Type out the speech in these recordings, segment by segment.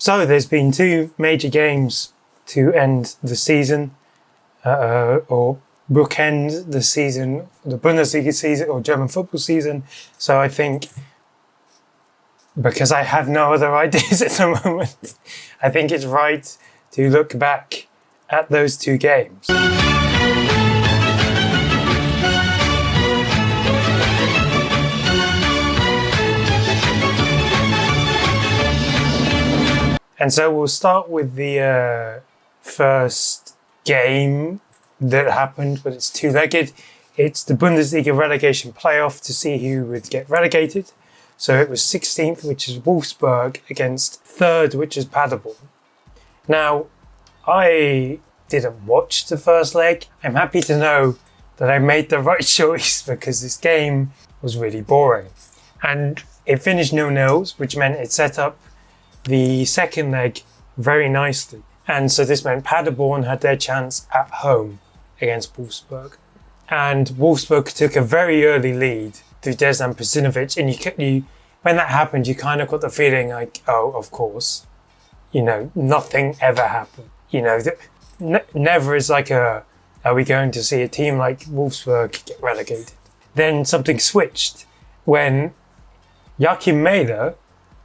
So there's been two major games to end the season, or bookend the season, the Bundesliga season or German football season. So I think, because I have no other ideas at the moment, I think it's right to look back at those two games. And so we'll start with the first game that happened, but it's two-legged. It's the Bundesliga relegation playoff to see who would get relegated. So it was 16th, which is Wolfsburg, against 3rd, which is Paderborn. Now, I didn't watch the first leg. I'm happy to know that I made the right choice because this game was really boring. And it finished 0-0, which meant it set up the second leg very nicely. And so this meant Paderborn had their chance at home against Wolfsburg. And Wolfsburg took a very early lead through Dejan Pacinovic. And you, when that happened, you kind of got the feeling like, oh, of course, nothing ever happened. Never is like are we going to see a team like Wolfsburg get relegated? Then something switched when Joachim Mehler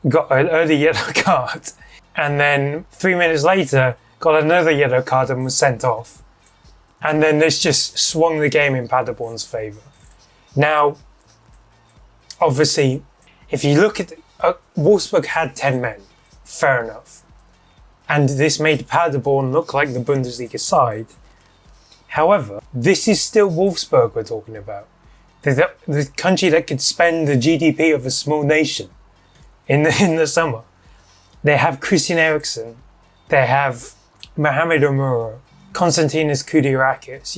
got an early yellow card, and then 3 minutes later got another yellow card and was sent off. And then this just swung the game in Paderborn's favour. Now, obviously, if you look at Wolfsburg had 10 men, fair enough. And this made Paderborn look like the Bundesliga side. However, this is still Wolfsburg we're talking about. The country that could spend the GDP of a small nation in the summer. They have Christian Eriksen, they have Mohamed Omura, Konstantinos Koudirakis,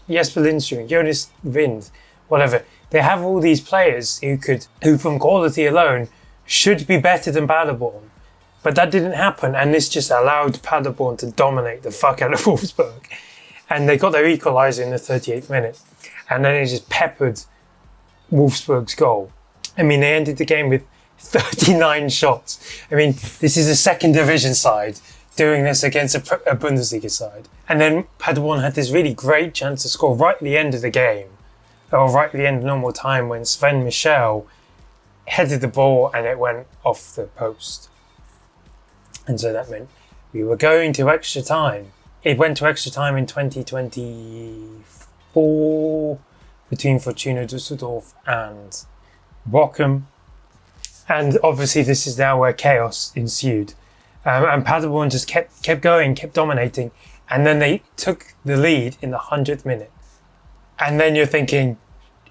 Jesper Lindström, Jonas Wind, whatever. They have all these players who from quality alone should be better than Paderborn. But that didn't happen, and this just allowed Paderborn to dominate the fuck out of Wolfsburg. And they got their equaliser in the 38th minute. And then it just peppered Wolfsburg's goal. I mean, they ended the game with 39 shots. I mean, this is a second division side doing this against a Bundesliga side. And then Paderborn had this really great chance to score right at the end of the game, or right at the end of normal time, when Sven Michel headed the ball and it went off the post. And so that meant we were going to extra time. It went to extra time in 2024 between Fortuna Düsseldorf and Bochum. And obviously this is now where chaos ensued. And Paderborn just kept going, kept dominating. And then they took the lead in the 100th minute. And then you're thinking,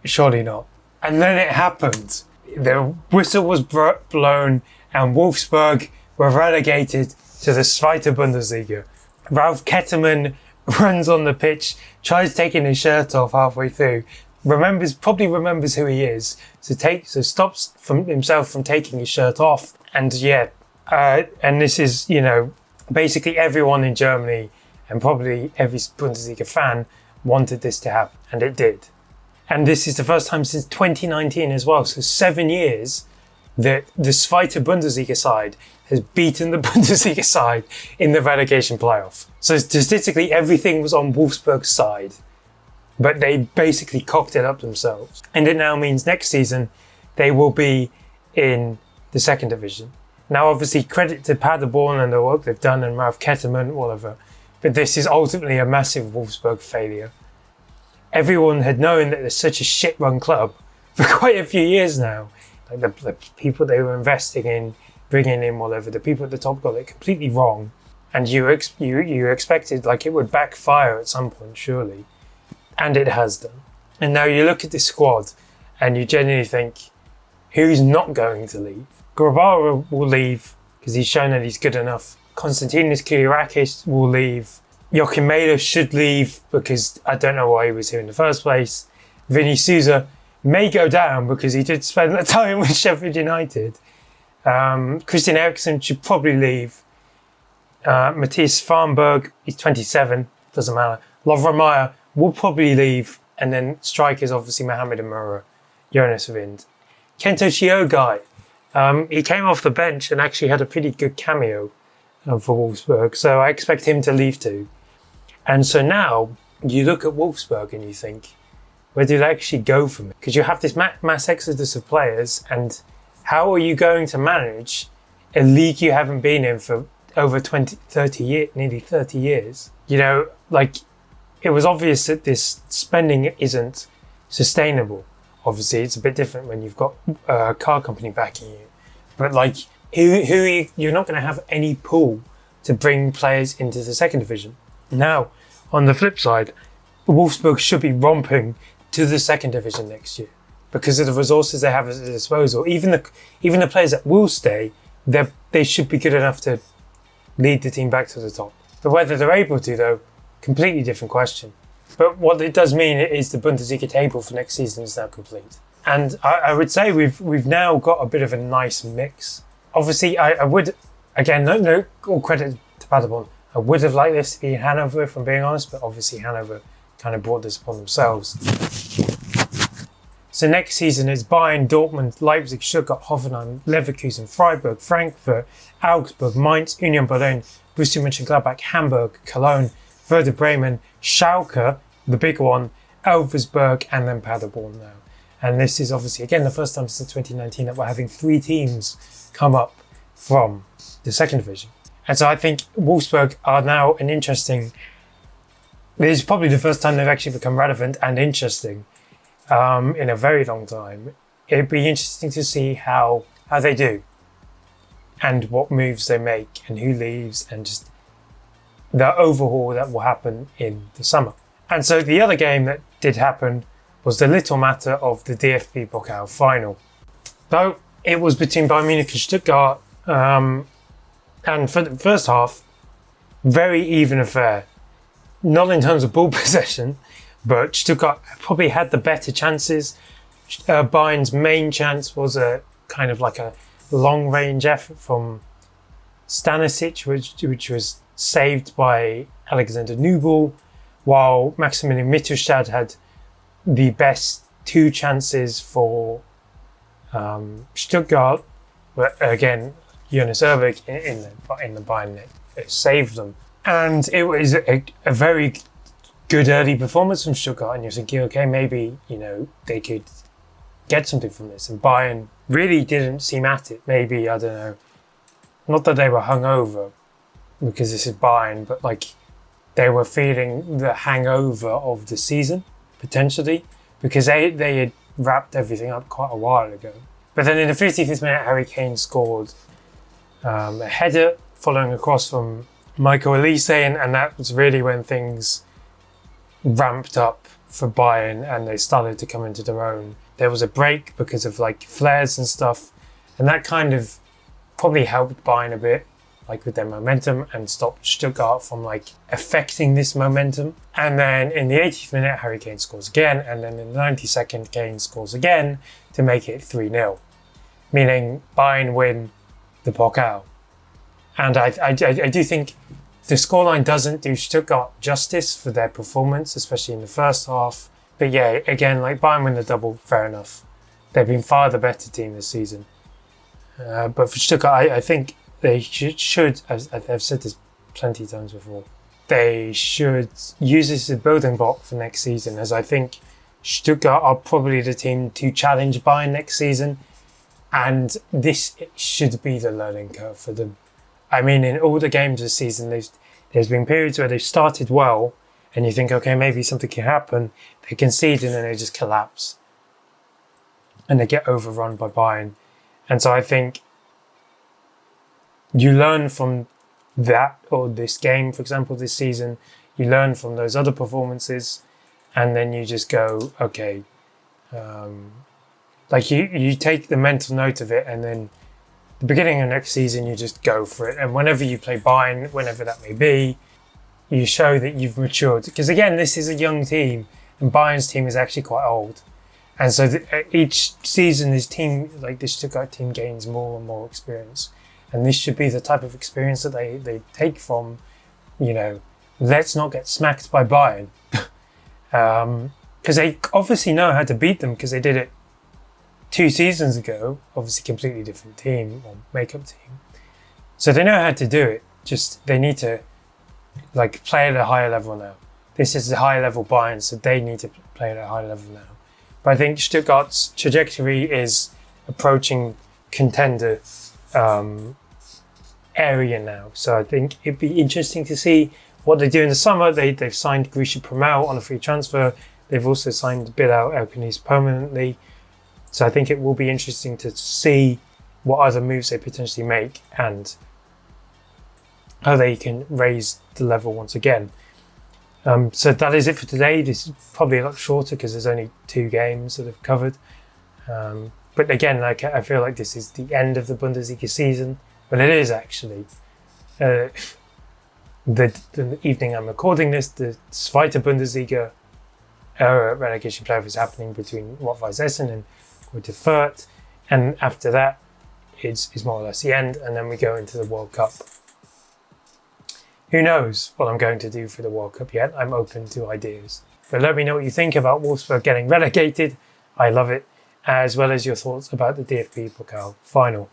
surely not. And then it happened. The whistle was blown and Wolfsburg were relegated to the Zweite Bundesliga. Ralf Kettermann runs on the pitch, tries taking his shirt off halfway through, probably remembers who he is, so stops himself from taking his shirt off. And and this is, basically everyone in Germany and probably every Bundesliga fan wanted this to happen, and it did. And this is the first time since 2019 as well, so 7 years that the Zweite Bundesliga side has beaten the Bundesliga side in the relegation playoff. So statistically, everything was on Wolfsburg's side, but they basically cocked it up themselves. And it now means next season they will be in the second division. Now, obviously, credit to Paderborn and the work they've done and Ralf Kettermann, whatever, but this is ultimately a massive Wolfsburg failure. Everyone had known that there's such a shit-run club for quite a few years now. Like the people they were investing in, bringing in, whatever, the people at the top got it completely wrong. And you expected like it would backfire at some point, surely. And it has done. And now you look at this squad and you genuinely think, who's not going to leave? Grabara will leave because he's shown that he's good enough. Konstantinos Koudirakis will leave. Joachim Mehler should leave because I don't know why he was here in the first place. Vinny Souza may go down because he did spend the time with Sheffield United. Christian Eriksen should probably leave. Matthias Farnberg, he's 27, doesn't matter. Lovren Meyer will probably leave. And then strikers, obviously, Mohamed Omura, Jonas Wind. Kento Shiogai, He came off the bench and actually had a pretty good cameo for Wolfsburg, so I expect him to leave too. And so now you look at Wolfsburg and you think, where do they actually go from it? Because you have this mass exodus of players, and how are you going to manage a league you haven't been in for over 30 years, nearly 30 years? You know, like, it was obvious that this spending isn't sustainable. Obviously, it's a bit different when you've got a car company backing you. But like, you're not going to have any pool to bring players into the second division. Now, on the flip side, Wolfsburg should be romping to the second division next year because of the resources they have at their disposal. Even the players that will stay, they should be good enough to lead the team back to the top. But whether they're able to, though, completely different question. But what it does mean is the Bundesliga table for next season is now complete. And I would say we've now got a bit of a nice mix. Obviously, I would, again, no all credit to Paderborn. I would have liked this to be Hanover, if I'm being honest, but obviously Hanover kind of brought this upon themselves. So next season is Bayern, Dortmund, Leipzig, Stuttgart, Hoffenheim, Leverkusen, Freiburg, Frankfurt, Augsburg, Mainz, Union Berlin, Borussia Mönchengladbach, Hamburg, Cologne, Werder Bremen, Schalke, the big one, Elversberg, and then Paderborn now. And this is obviously, again, the first time since 2019 that we're having 3 teams come up from the second division. And so I think Wolfsburg are now an interesting... This is probably the first time they've actually become relevant and interesting in a very long time. It'd be interesting to see how they do and what moves they make and who leaves and just the overhaul that will happen in the summer. And so the other game that did happen was the little matter of the DFB Pokal final. Though it was between Bayern Munich and Stuttgart, and for the first half, very even affair. Not in terms of ball possession, but Stuttgart probably had the better chances. Bayern's main chance was a kind of like a long-range effort from Stanisic, which was saved by Alexander Nubel, while Maximilian Mittelstadt had the best 2 chances for Stuttgart. But again, Jonas Ervig in the Bayern net saved them. And it was a very good early performance from Stuttgart, and you're thinking, okay, maybe, they could get something from this. And Bayern really didn't seem at it. Maybe, I don't know, not that they were hungover, because this is Bayern, but like they were feeling the hangover of the season, potentially, because they had wrapped everything up quite a while ago. But then in the 55th minute, Harry Kane scored a header following across from Michael Elise, and that was really when things ramped up for Bayern and they started to come into their own. There was a break because of like flares and stuff, and that kind of probably helped Bayern a bit, like with their momentum, and stopped Stuttgart from like affecting this momentum. And then in the 80th minute, Harry Kane scores again, and then in the 92nd, Kane scores again to make it 3-0, meaning Bayern win the Pokal. And I do think the scoreline doesn't do Stuttgart justice for their performance, especially in the first half. But yeah, again, like Bayern win the double, fair enough. They've been far the better team this season. But for Stuttgart, I think they should, as I've said this plenty of times before, they should use this as a building block for next season, as I think Stuttgart are probably the team to challenge Bayern next season. And this should be the learning curve for them. I mean, in all the games this season, there's been periods where they've started well, and you think, okay, maybe something can happen. They concede and then they just collapse. And they get overrun by Bayern. And so I think you learn from that, or this game, for example, this season, you learn from those other performances, and then you just go, okay, like you take the mental note of it, and then the beginning of next season, you just go for it. And whenever you play Bayern, whenever that may be, you show that you've matured. Because again, this is a young team, and Bayern's team is actually quite old. And so each season, this team, like this Stuttgart team, gains more and more experience. And this should be the type of experience that they take from, let's not get smacked by Bayern. Because they obviously know how to beat them, because they did it 2 seasons ago, obviously completely different team or makeup team. So they know how to do it. Just they need to like play at a higher level now. This is a higher level Bayern, so they need to play at a higher level now. But I think Stuttgart's trajectory is approaching contender area now. So I think it'd be interesting to see what they do in the summer. They've signed Grisha Promau on a free transfer. They've also signed Bilal Elkanis permanently. So I think it will be interesting to see what other moves they potentially make and how they can raise the level once again. So that is it for today. This is probably a lot shorter because there's only 2 games that I've covered. But again, like I feel like this is the end of the Bundesliga season. But it is actually. The evening I'm recording this, the Zweite Bundesliga relegation playoff is happening between Rot-Weiss Essen and Greuther Fürth, and after that is more or less the end, and then we go into the World Cup. Who knows what I'm going to do for the World Cup yet? I'm open to ideas. But let me know what you think about Wolfsburg getting relegated. I love it, as well as your thoughts about the DFB Pokal final.